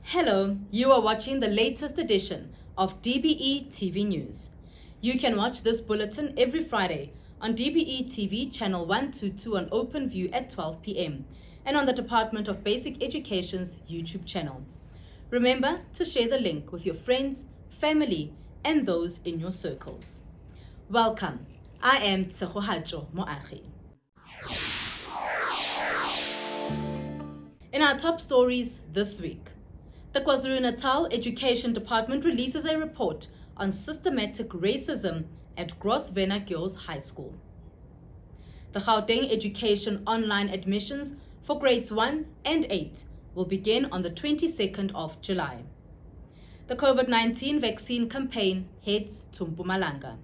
Hello, you are watching the latest edition of DBE TV News. You can watch this bulletin every Friday on DBE TV channel 122 on OpenView at 12 p.m. and on the Department of Basic Education's YouTube channel. Remember to share the link with your friends, family, and those in your circles. Welcome. I am Tsegohatso Moagi. In our top stories this week, the KwaZulu-Natal Education Department releases a report on systematic racism at Grosvenor Girls High School. The Gauteng Education online admissions for grades 1 and 8 will begin on the 22nd of July. The COVID-19 vaccine campaign heads to Mpumalanga.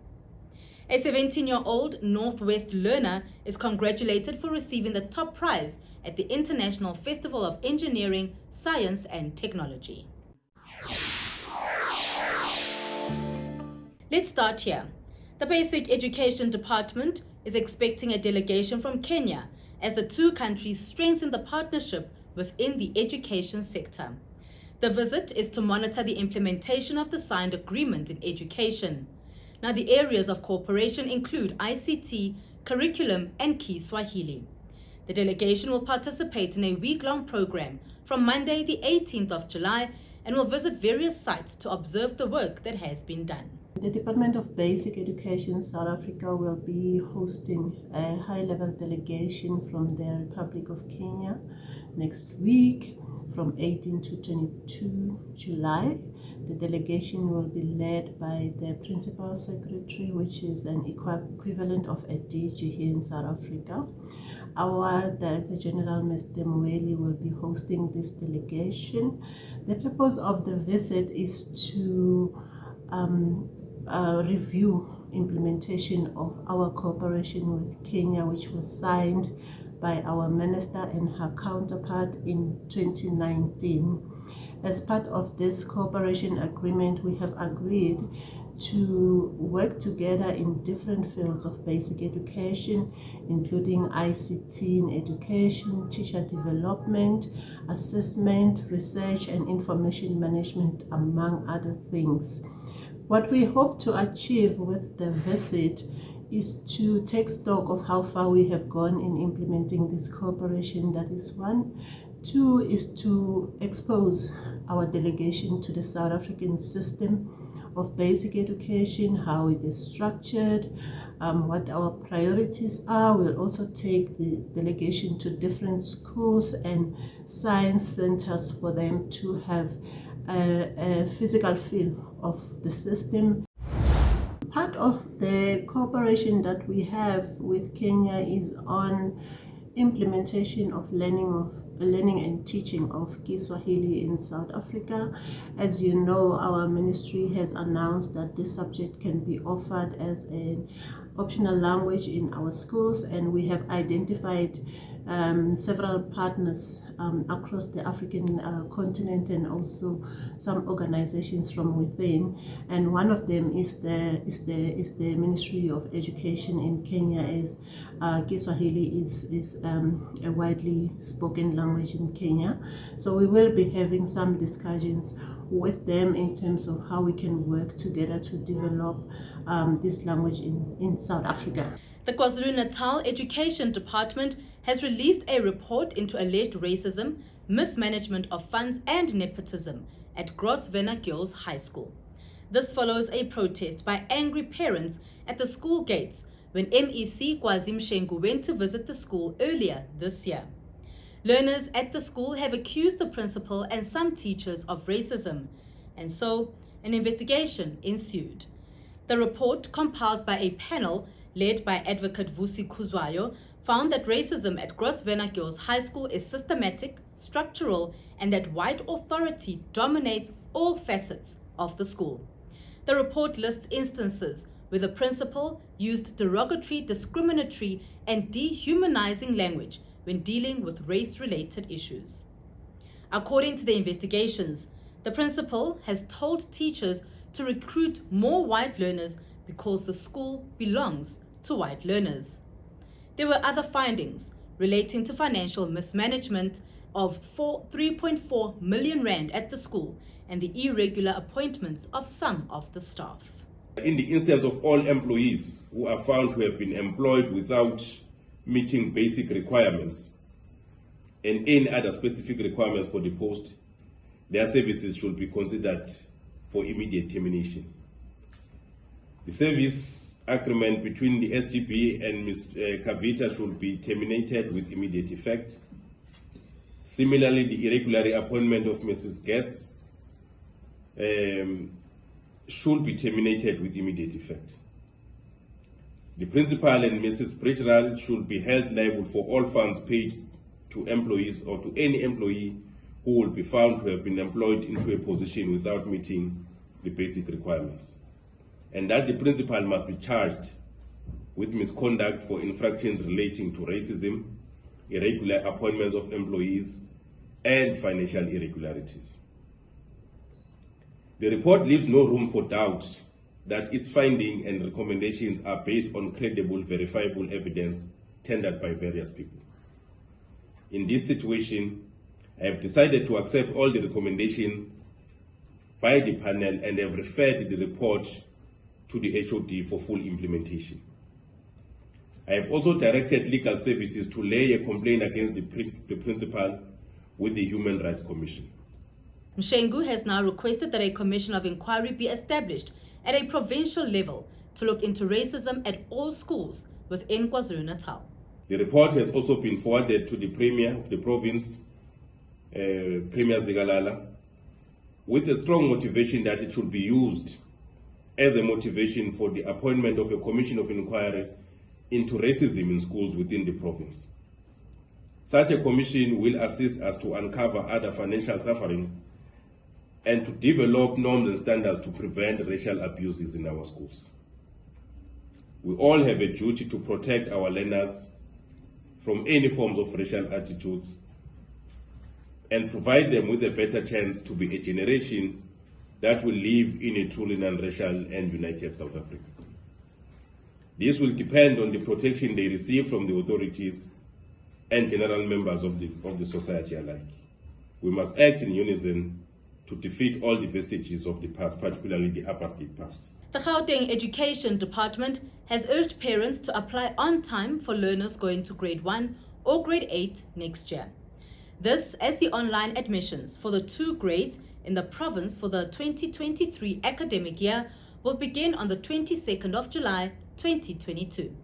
A 17-year-old Northwest learner is congratulated for receiving the top prize at the International Festival of Engineering, Science and Technology. Let's start here. The Basic Education Department is expecting a delegation from Kenya as the two countries strengthen the partnership within the education sector. The visit is to monitor the implementation of the signed agreement in education. Now, the areas of cooperation include ICT, curriculum, and Kiswahili. The delegation will participate in a week-long program from Monday, the 18th of July, and will visit various sites to observe the work that has been done. The Department of Basic Education South Africa will be hosting a high-level delegation from the Republic of Kenya next week from 18 to 22 July. The delegation will be led by the Principal Secretary, which is an equivalent of a DG here in South Africa. Our Director General, Mr. Mweli, will be hosting this delegation. The purpose of the visit is to review implementation of our cooperation with Kenya, which was signed by our minister and her counterpart in 2019. As part of this cooperation agreement, we have agreed to work together in different fields of basic education, including ICT in education, teacher development, assessment, research, and information management, among other things. What we hope to achieve with the visit is to take stock of how far we have gone in implementing this cooperation. That is one. Two is to expose our delegation to the South African system of basic education, how it is structured, what our priorities are. We'll also take the delegation to different schools and science centers for them to have a physical feel of the system. Part of the cooperation that we have with Kenya is on implementation of learning and teaching of Kiswahili in South Africa. As you know, our ministry has announced that this subject can be offered as an optional language in our schools, and we have identified several partners across the African continent and also some organizations from within. And one of them is the Ministry of Education in Kenya, as Kiswahili is a widely spoken language in Kenya. So we will be having some discussions with them in terms of how we can work together to develop this language in South Africa. The KwaZulu-Natal Education Department has released a report into alleged racism, mismanagement of funds and nepotism at Grosvenor Girls High School. This follows a protest by angry parents at the school gates when MEC Kwazim Shengu went to visit the school earlier this year. Learners at the school have accused the principal and some teachers of racism, and so an investigation ensued. The report, compiled by a panel led by Advocate Vusi Kuzwayo, found that racism at Grosvenor Girls High School is systematic, structural, and that white authority dominates all facets of the school. The report lists instances where the principal used derogatory, discriminatory, and dehumanizing language when dealing with race-related issues. According to the investigations, the principal has told teachers to recruit more white learners because the school belongs to white learners. There were other findings relating to financial mismanagement of 3.4 million rand at the school and the irregular appointments of some of the staff. In the instance of all employees who are found to have been employed without meeting basic requirements and any other specific requirements for the post, their services should be considered for immediate termination. The service agreement between the SGB and Ms. Kavita should be terminated with immediate effect. Similarly, the irregular appointment of Mrs. Getz should be terminated with immediate effect. The principal and Mrs. Bridgeral should be held liable for all funds paid to employees or to any employee who will be found to have been employed into a position without meeting the basic requirements, and that the principal must be charged with misconduct for infractions relating to racism, irregular appointments of employees, and financial irregularities. The report leaves no room for doubt that its findings and recommendations are based on credible, verifiable evidence tendered by various people. In this situation, I have decided to accept all the recommendations by the panel and have referred the report to the HOD for full implementation. I have also directed legal services to lay a complaint against the principal with the Human Rights Commission. Mshengu has now requested that a commission of inquiry be established at a provincial level to look into racism at all schools within KwaZulu-Natal. The report has also been forwarded to the Premier of the province, Premier Zigalala, with a strong motivation that it should be used as a motivation for the appointment of a commission of inquiry into racism in schools within the province. Such a commission will assist us to uncover other financial sufferings and to develop norms and standards to prevent racial abuses in our schools. We all have a duty to protect our learners from any forms of racial attitudes and provide them with a better chance to be a generation that will live in a truly non-racial and united South Africa. This will depend on the protection they receive from the authorities and general members of the society alike. We must act in unison to defeat all the vestiges of the past, particularly the apartheid past. The Gauteng Education Department has urged parents to apply on time for learners going to grade 1 or grade 8 next year. This as the online admissions for the 2 grades in the province for the 2023 academic year will begin on the 22nd of July 2022.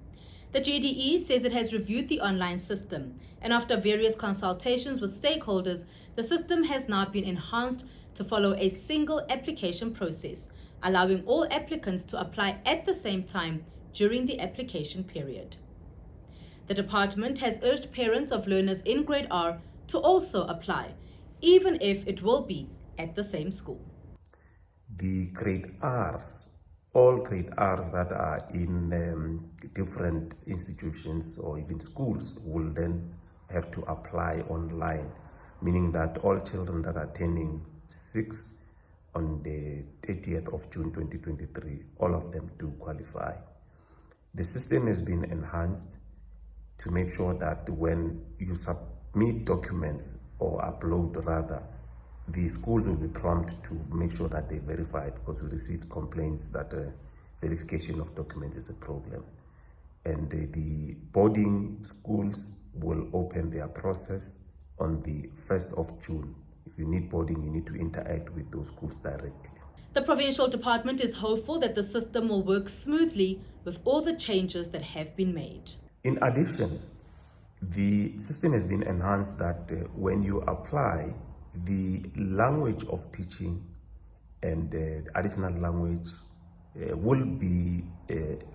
The GDE says it has reviewed the online system, and after various consultations with stakeholders, the system has now been enhanced to follow a single application process, allowing all applicants to apply at the same time during the application period. The department has urged parents of learners in grade R to also apply, even if it will be at the same school. The grade Rs, all grade Rs that are in different institutions or even schools will then have to apply online, meaning that all children that are turning 6 on the 30th of June 2023, all of them do qualify. The system has been enhanced to make sure that when you submit documents or upload rather, the schools will be prompt to make sure that they verify, because we received complaints that verification of documents is a problem. And the boarding schools will open their process on the 1st of June. If you need boarding, you need to interact with those schools directly. The provincial department is hopeful that the system will work smoothly with all the changes that have been made. In addition, the system has been enhanced that when you apply, the language of teaching and additional language will be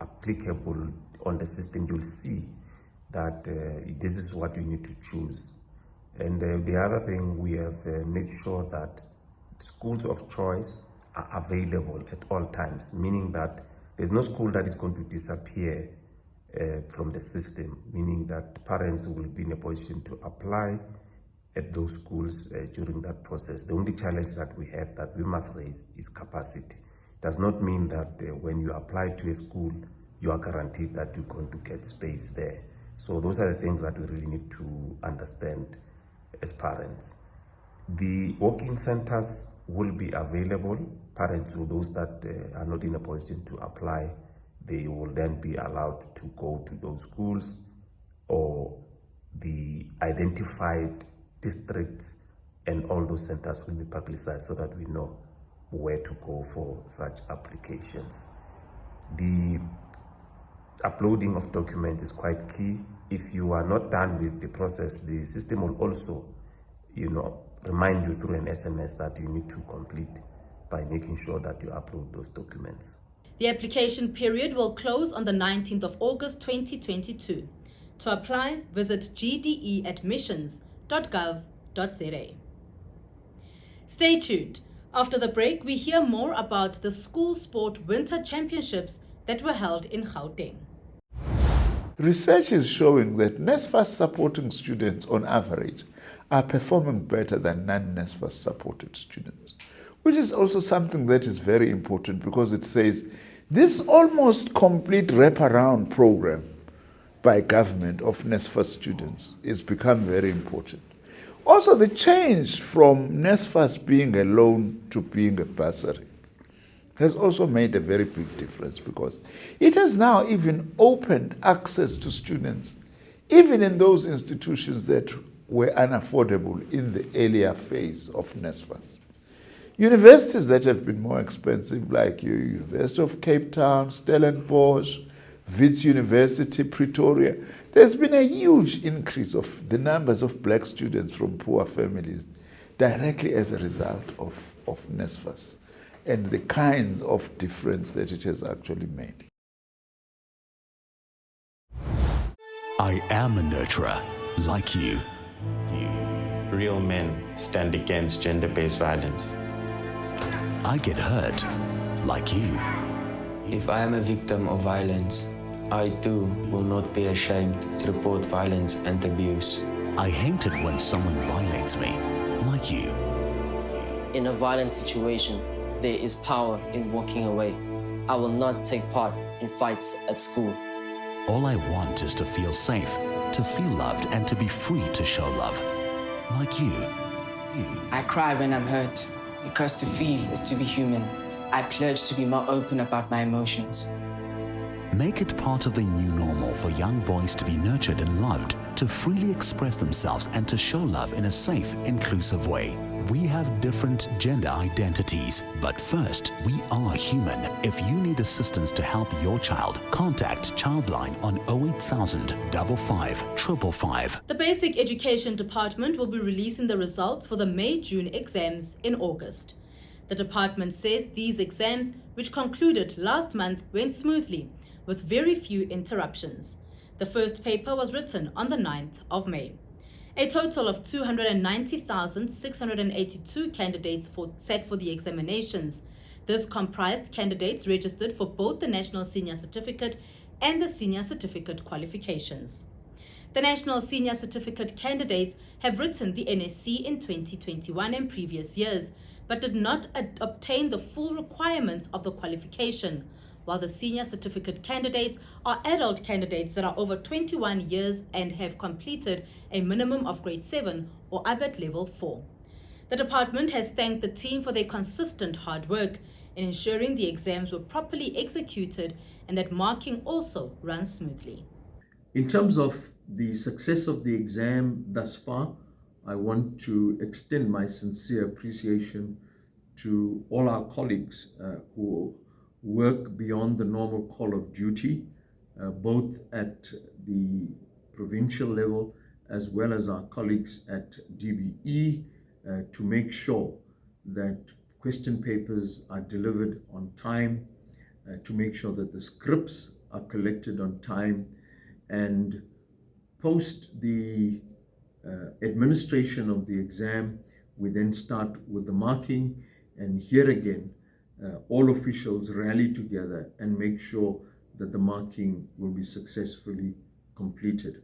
applicable on the system. You'll see that this is what you need to choose. And the other thing, we have made sure that schools of choice are available at all times, meaning that There's no school that is going to disappear from the system, meaning that parents will be in a position to apply at those schools during that process. The only challenge that we have that we must raise is capacity. It does not mean that when you apply to a school, you are guaranteed that you're going to get space there. So those are the things that we really need to understand as parents. The walk-in centers will be available. Parents, or those that are not in a position to apply, they will then be allowed to go to those schools or the identified districts, and all those centers will be publicized so that we know where to go for such applications. The uploading of documents is quite key. If you are not done with the process, the system will also, remind you through an SMS that you need to complete by making sure that you upload those documents. The application period will close on the 19th of August 2022. To apply, visit gdeadmissions.gov.za. Stay tuned. After the break, we hear more about the School Sport Winter Championships that were held in Gauteng. Research is showing that NSFAS supporting students on average are performing better than non-NSFAS supported students, which is also something that is very important because it says this almost complete wraparound program by government of NSFAS students is become very important. Also, the change from NSFAS being a loan to being a bursary has also made a very big difference because it has now even opened access to students, even in those institutions that were unaffordable in the earlier phase of NSFAS. Universities that have been more expensive, like University of Cape Town, Stellenbosch, Wits University, Pretoria, there's been a huge increase of the numbers of black students from poor families directly as a result of NSFAS and the kinds of difference that it has actually made. I am a nurturer, like you. Real men stand against gender-based violence. I get hurt, like you. If I am a victim of violence, I too will not be ashamed to report violence and abuse. I hate it when someone violates me, like you. In a violent situation, there is power in walking away. I will not take part in fights at school. All I want is to feel safe, to feel loved, and to be free to show love, like you. I cry when I'm hurt, because to feel is to be human. I pledge to be more open about my emotions. Make it part of the new normal for young boys to be nurtured and loved, to freely express themselves and to show love in a safe, inclusive way. We have different gender identities, but first, we are human. If you need assistance to help your child, contact Childline on 08000 55 555. The Basic Education Department will be releasing the results for the May-June exams in August. The department says these exams, which concluded last month, went smoothly, with very few interruptions. The first paper was written on the 9th of May. A total of 290,682 candidates sat for the examinations. This comprised candidates registered for both the National Senior Certificate and the Senior Certificate qualifications. The National Senior Certificate candidates have written the NSC in 2021 and previous years, but did not obtain the full requirements of the qualification, while the Senior Certificate candidates are adult candidates that are over 21 years and have completed a minimum of grade 7 or ABET level 4. The department has thanked the team for their consistent hard work in ensuring the exams were properly executed and that marking also runs smoothly. In terms of the success of the exam thus far, I want to extend my sincere appreciation to all our colleagues who work beyond the normal call of duty, both at the provincial level as well as our colleagues at DBE, to make sure that question papers are delivered on time, to make sure that the scripts are collected on time, and post the administration of the exam, we then start with the marking. And here again, all officials rally together and make sure that the marking will be successfully completed.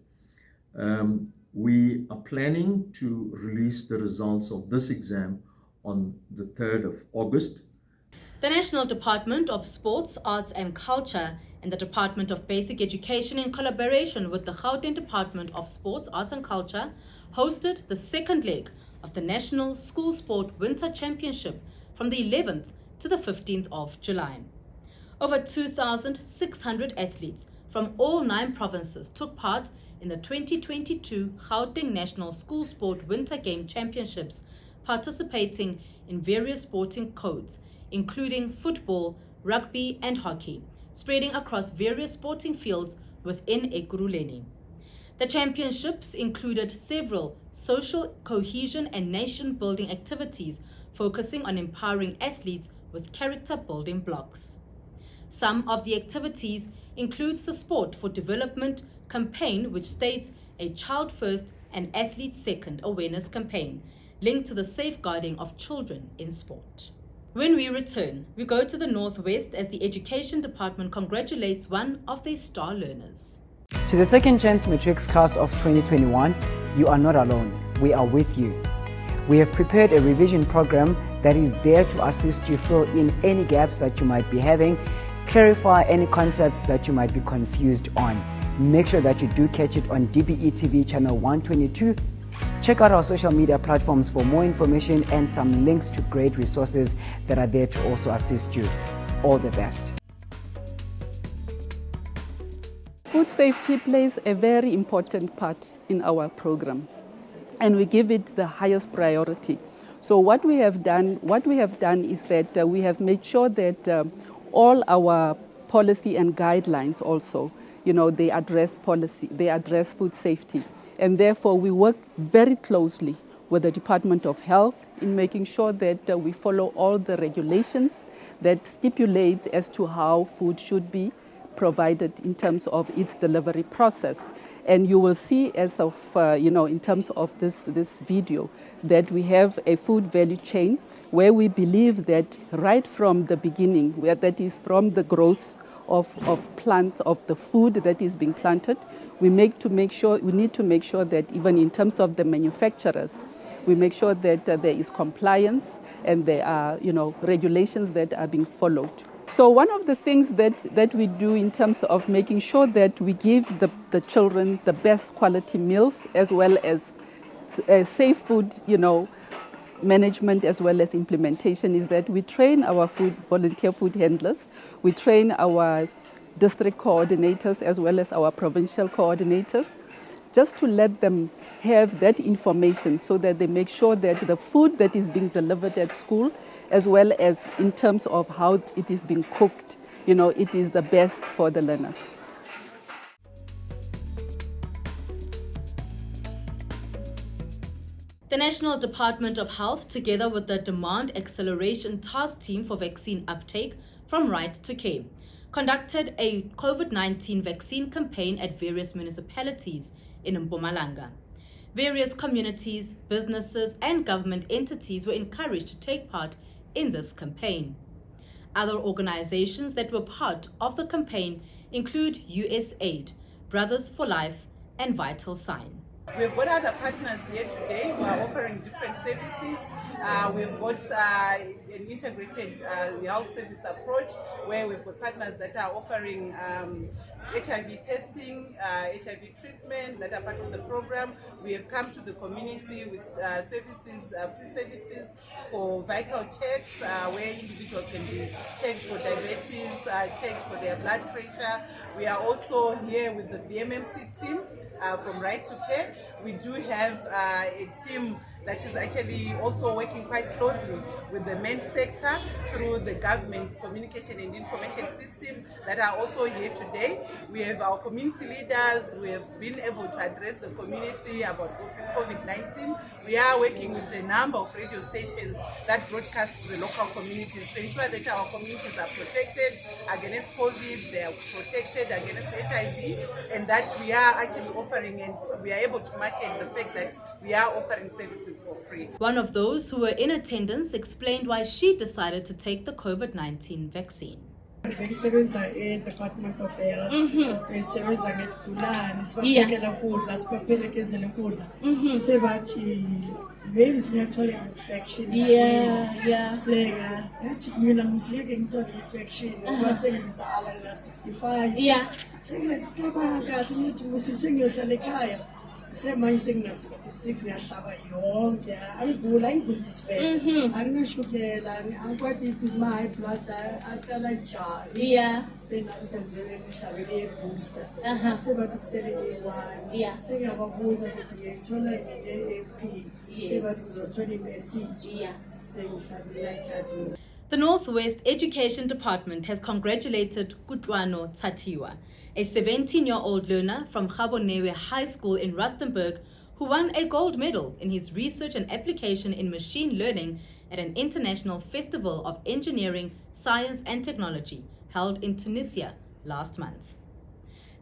We are planning to release the results of this exam on the 3rd of August. The National Department of Sports, Arts and Culture and the Department of Basic Education, in collaboration with the Gauteng Department of Sports, Arts and Culture, hosted the second leg of the National School Sport Winter Championship from the 11th to the 15th of July. Over 2,600 athletes from all 9 provinces took part in the 2022 Gauteng National School Sport Winter Game Championships, participating in various sporting codes, including football, rugby and hockey, spreading across various sporting fields within Ekurhuleni. The championships included several social cohesion and nation-building activities focusing on empowering athletes with character-building blocks. Some of the activities includes the Sport for Development campaign, which states a child first and athlete second awareness campaign linked to the safeguarding of children in sport. When we return, we go to the Northwest as the Education Department congratulates one of their star learners. To the Second Chance Matrics class of 2021, you are not alone. We are with you. We have prepared a revision program that is there to assist you fill in any gaps that you might be having, clarify any concepts that you might be confused on. Make sure that you do catch it on DBE TV channel 122. Check out our social media platforms for more information and some links to great resources that are there to also assist you. All the best. Food safety plays a very important part in our program, and we give it the highest priority. So what we have done is that we have made sure that all our policy and guidelines also, they address policy, they address food safety. And therefore, we work very closely with the Department of Health in making sure that we follow all the regulations that stipulate as to how food should be provided in terms of its delivery process. And you will see as of, in terms of this video, that we have a food value chain where we believe that right from the beginning, where that is from the growth of plants, of the food that is being planted, we need to make sure that even in terms of the manufacturers, we make sure that there is compliance and there are regulations that are being followed. So one of the things that we do in terms of making sure that we give the children the best quality meals as well as safe food, management as well as implementation is that we train our volunteer food handlers, we train our district coordinators as well as our provincial coordinators, just to let them have that information so that they make sure that the food that is being delivered at school, as well as in terms of how it is being cooked, it is the best for the learners. The National Department of Health, together with the Demand Acceleration Task Team for Vaccine Uptake from Right to Care, conducted a COVID-19 vaccine campaign at various municipalities in Mpumalanga. Various communities, businesses, and government entities were encouraged to take part in this campaign. Other organizations that were part of the campaign include USAID, Brothers for Life, and Vital Sign. We've got other partners here today who are offering different services. We've got an integrated health service approach where we've got partners that are offering HIV testing, HIV treatment that are part of the program. We have come to the community with services, free services for vital checks where individuals can be checked for diabetes, checked for their blood pressure. We are also here with the VMMC team from Right to Care. We do have a team that is actually also working quite closely with the main sector through the government communication and information system that are also here today. We have our community leaders who have been able to address the community about COVID-19. We are working with a number of radio stations that broadcast to the local communities to ensure that our communities are protected against COVID, they are protected against HIV, and that we are actually offering and we are able to market the fact that we are offering services services for free. One of those who were in attendance explained why she decided to take the COVID-19 vaccine. Bengisebenza e-Department of Health. Bengisebenza ngesigulane sibaphekela ukudla sibaphelekezele ukudla. Sebathi maybe siyathola infection. Senga ngathi mina musiyeke ngithola infection ngoba sengidala ngina 65. Sengicabanga ukuthi musise ngiyohlala ekhaya. Semanje sengina 66 ngiyahlaba yonke. Angigula isifebe. Anginashukela, angikwadi my high blood aqala njalo. Senakho nje ngihlabele booster. Sebathi kusele e1. Sengiyababuza ukuthi ngiyithola nge-AP. Sebathi ngizothola i-message. Sengihlabela ikhadi. The Northwest Education Department has congratulated Kutlwano Tsatiwa, a 17-year-old learner from Gabonewe High School in Rustenburg who won a gold medal in his research and application in machine learning at an international festival of engineering, science and technology held in Tunisia last month.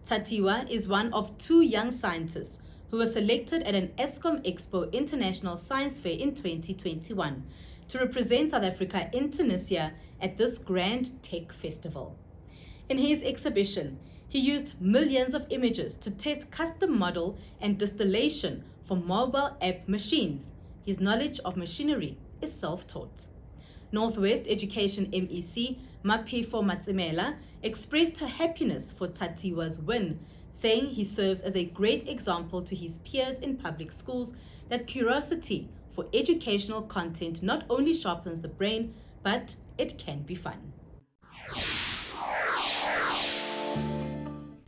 Tsatiwa is one of 2 young scientists who were selected at an ESCOM Expo International Science Fair in 2021 to represent South Africa in Tunisia at this grand tech festival. In his exhibition, he used millions of images to test custom model and distillation for mobile app machines. His knowledge of machinery is self-taught. Northwest Education MEC Mapifo Matsimela expressed her happiness for Tsatiwa's win, saying he serves as a great example to his peers in public schools that curiosity for educational content not only sharpens the brain, but it can be fun.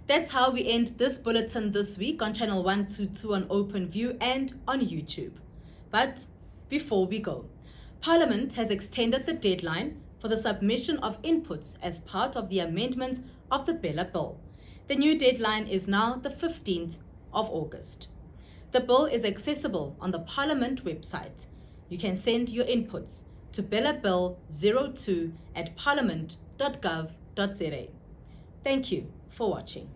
That's how we end this bulletin this week on Channel 122 on OpenView and on YouTube. But before we go, Parliament has extended the deadline for the submission of inputs as part of the amendments of the Bella Bill. The new deadline is now the 15th of August. The bill is accessible on the Parliament website. You can send your inputs to bellabill02@parliament.gov.za. Thank you for watching.